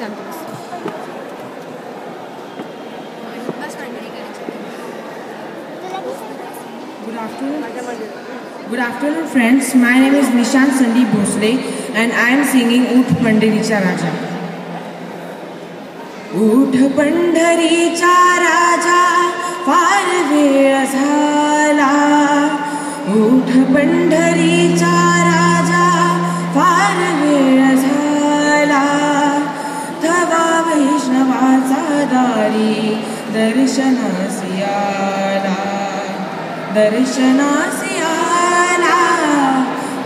शांत बस. Good afternoon friends, my name is Nishant Sandeep Bhosle and I am singing Ut Pandaricha Raja. Ut Pandaricha Raja, फार वेळ झाला. Ut Pandaricha Raja, फार वेळ झाला. थवा वैष्णवाचा दारी दर्शनासी आला. दर्शनासी आला.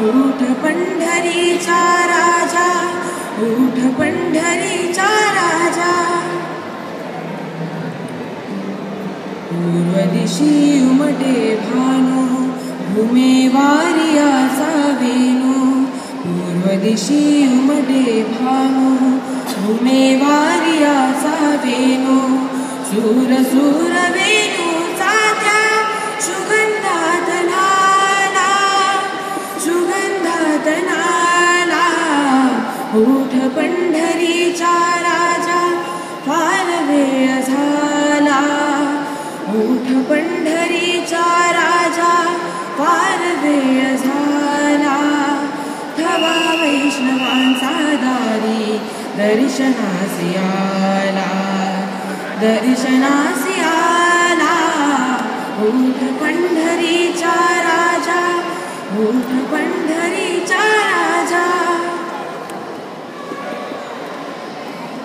उठ पंढरीचा राजा, उठ पंढरीचा राजा. पूर्व दिशी उमटे भानो, भूमेवारियाचा वेणू. पूर्व दिशी उमटे भानो, भूमेवारियाचा वेणू. सूर सूर वेणूचा त्या सुगंधात नाला, सुगंधात नाला. उठ पंढरीचा राजा, फार वेळ झाला. उठ पंढरीचा राजा, फार वेळ झाला. थवा वैष्णवांचा दारी दर्शनासी आला. दर्शनासी आला. उठ पंढरीचा राजा, उठ पंढरीचा राजा.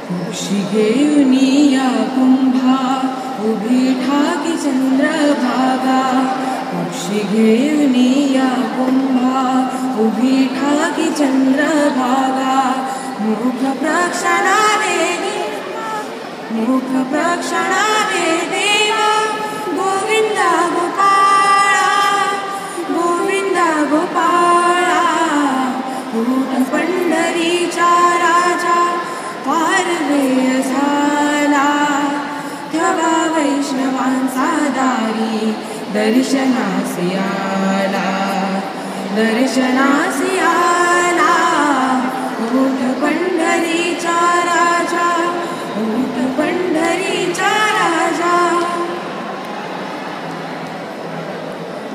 कुक्षी घेऊन या कुंभा, उभी ठाकी चंद्रभागा. कुक्षी घेऊन या कुंभा, उभी ठाकी चंद्रभागा. मुख प्रक्षणावे, मुख प्रक्षणावे देवा. गोविंदा गोपाळा, गोविंदा गोपाळा. उठ पंढरीचा राजा, फार वेळ झाला. थवा वैष्णवांचा दारी दर्शनासी आला. दर्शनासी आला. उठ पंढरीचा राजा, उठ पंढरीचा राजा.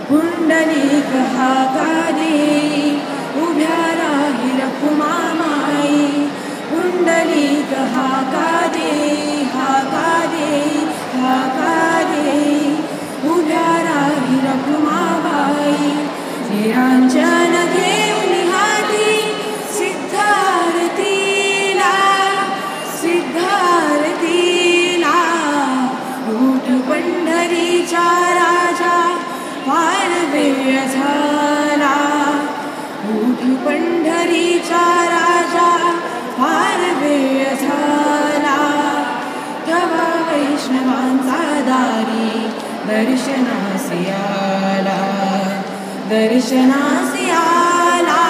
पुंडलिक हाका देई, उभ्या राही रखुमामाई. पुंडलिक हाका देई, हाका देई, हाका देई. उभ्या राही रखुमाबाई. निरांजन घेऊन हाती सिद्धारतीला, सिद्धारतीला. उठ पंढरीचा राजा, फार वेळ झाला. उठ पंढरीचा राजा, फार वेळ झाला. थवा वैष्णवांचा दारी दर्शनासी आला. दर्शनासी आला.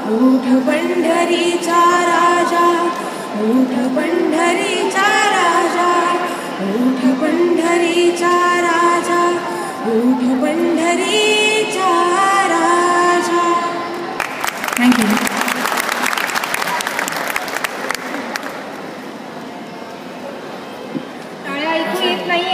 उठ पंढरीचा राजा, उठ पंढरीचा राजा. उठ पंढरीचा राजा, उठ पंढरीचा राजा. थँक्यू. टाळ्या ऐकू येत नाही.